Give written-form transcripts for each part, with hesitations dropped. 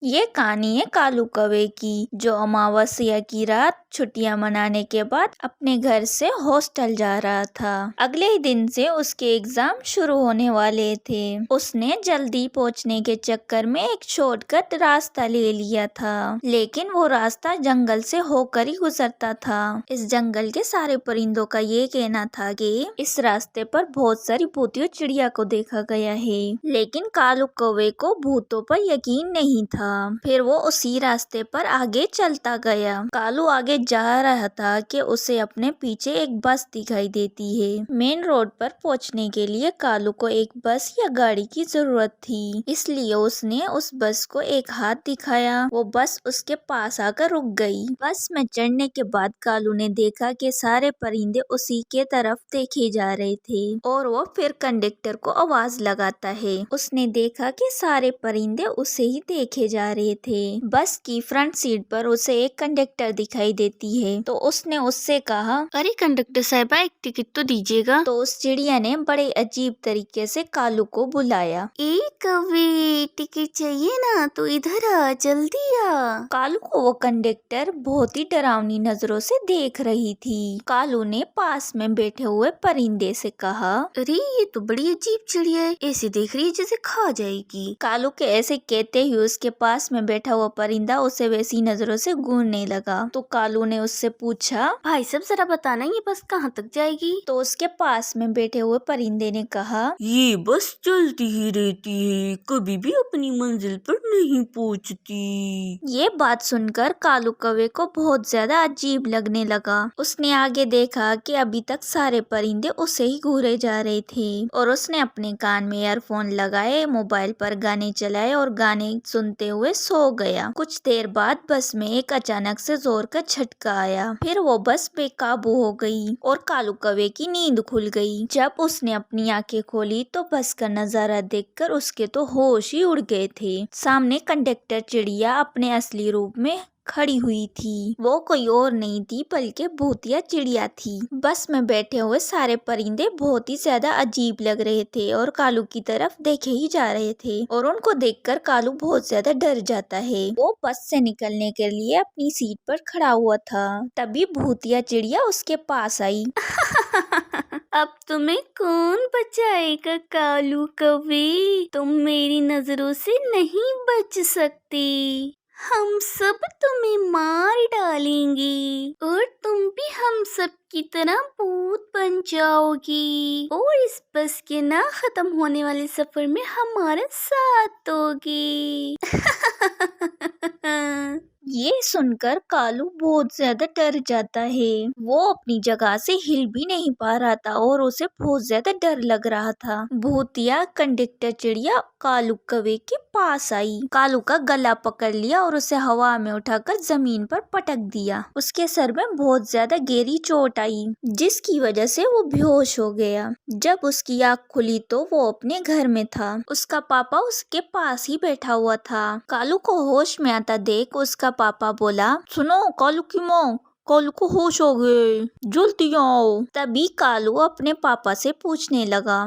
ये कहानी है कालू कौवे की, जो अमावस्या की रात छुट्टियां मनाने के बाद अपने घर से हॉस्टल जा रहा था। अगले ही दिन से उसके एग्जाम शुरू होने वाले थे। उसने जल्दी पहुंचने के चक्कर में एक शॉर्टकट रास्ता ले लिया था, लेकिन वो रास्ता जंगल से होकर ही गुजरता था। इस जंगल के सारे परिंदों का ये कहना था कि इस रास्ते पर बहुत सारी भूतियों चिड़िया को देखा गया है, लेकिन कालू कौवे को भूतों पर यकीन नहीं था। फिर वो उसी रास्ते पर आगे चलता गया। कालू आगे जा रहा था कि उसे अपने पीछे एक बस दिखाई देती है। मेन रोड पर पहुंचने के लिए कालू को एक बस या गाड़ी की जरूरत थी, इसलिए उसने उस बस को एक हाथ दिखाया। वो बस उसके पास आकर रुक गई। बस में चढ़ने के बाद कालू ने देखा कि सारे परिंदे उसी के तरफ देखे जा रहे थे और वो फिर कंडक्टर को आवाज लगाता है। उसने देखा कि सारे परिंदे उसे ही देखे जा रहे थे। बस की फ्रंट सीट पर उसे एक कंडक्टर दिखाई देती है, तो उसने उससे कहा, अरे कंडक्टर साहिबा, एक टिकट तो दीजिएगा। तो उस चिड़िया ने बड़े अजीब तरीके से कालू को बुलाया। एक कौवे, टिकट चाहिए ना तो इधर आ, जल्दी आ। कालू को वो कंडक्टर बहुत ही डरावनी नजरों से देख रही थी। कालू ने पास में बैठे हुए परिंदे से कहा, अरे ये तो बड़ी अजीब चिड़िया है, ऐसे देख रही है जैसे खा जाएगी। कालू के ऐसे कहते ही उसके पास में बैठा हुआ परिंदा उसे वैसी नजरों से घूरने लगा। तो कालू ने उससे पूछा, भाई साहब जरा बताना ये बस कहाँ तक जाएगी। तो उसके पास में बैठे हुए परिंदे ने कहा, ये बस चलती ही रहती है, कभी भी अपनी मंजिल पर नहीं पहुंचती। ये बात सुनकर कालू कौवे को बहुत ज्यादा अजीब लगने लगा। उसने आगे देखा कि अभी तक सारे परिंदे उसे ही घूरे जा रहे थे और उसने अपने कान में ईयरफोन लगाए, मोबाइल पर गाने चलाए और गाने सुनते हुए सो गया। कुछ देर बाद बस में एक अचानक से जोर का झटका आया। फिर वो बस बेकाबू हो गई और कालू कौवे की नींद खुल गई। जब उसने अपनी आंखें खोली तो बस का नजारा देखकर उसके तो होश ही उड़ गए थे। सामने कंडक्टर चिड़िया अपने असली रूप में खड़ी हुई थी। वो कोई और नहीं थी बल्कि भूतिया चिड़िया थी। बस में बैठे हुए सारे परिंदे बहुत ही ज्यादा अजीब लग रहे थे और कालू की तरफ देखे ही जा रहे थे और उनको देखकर कालू बहुत ज्यादा डर जाता है। वो बस से निकलने के लिए अपनी सीट पर खड़ा हुआ था। तभी भूतिया चिड़िया उसके पास आई। अब तुम्हें कौन बचाएगा कालू कौवे, तुम मेरी नजरों से नहीं बच सकती। हम सब तुम्हें मार डालेंगे और तुम भी हम सब की तरह भूत बन जाओगी और इस बस के ना खत्म होने वाले सफर में हमारा साथ दोगी। ये सुनकर कालू बहुत ज्यादा डर जाता है। वो अपनी जगह से हिल भी नहीं पा रहा था और उसे बहुत ज्यादा डर लग रहा था। भूतिया कंडक्टर चिड़िया कालू कौवे के पास आई। कालू का गला पकड़ लिया और उसे हवा में उठाकर जमीन पर पटक दिया। उसके सर में बहुत ज्यादा गहरी चोट आई, जिसकी वजह से वो बेहोश हो गया। जब उसकी आँख खुली तो वो अपने घर में था। उसका पापा उसके पास ही बैठा हुआ था। कालू को होश में आता देख उसका पापा बोला, सुनो कालू की माँ, कालू को होश हो गए, जल्दी आओ। तभी कालू अपने पापा से पूछने लगा,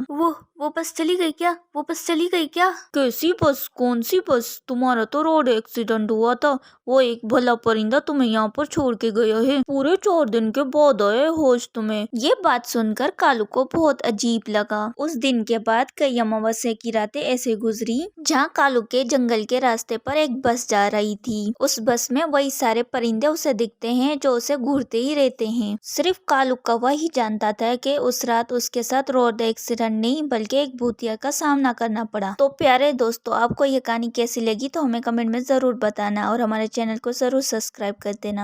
वो बस चली गई क्या, वो बस चली गई क्या। कैसी बस, कौन सी बस, तुम्हारा तो रोड एक्सीडेंट हुआ था, वो एक भला परिंदा तुम्हें यहाँ पर छोड़ के गया है, पूरे 4 दिन के बाद आए होश तुम्हें। ये बात सुनकर कालू को बहुत अजीब लगा। उस दिन के बाद कई अमावस्या की रातें ऐसे गुजरी जहाँ कालू के जंगल के रास्ते पर एक बस जा रही थी। उस बस में वही सारे परिंदे उसे दिखते हैं जो उसे घूरते ही रहते हैं। सिर्फ कालू कौवा ही जानता था कि उस रात उसके साथ रोड एक्सीडेंट नहीं बल्कि एक भूतिया का सामना करना पड़ा। तो प्यारे दोस्तों, आपको ये कहानी कैसी लगी तो हमें कमेंट में जरूर बताना और हमारे चैनल को जरूर सब्सक्राइब कर देना।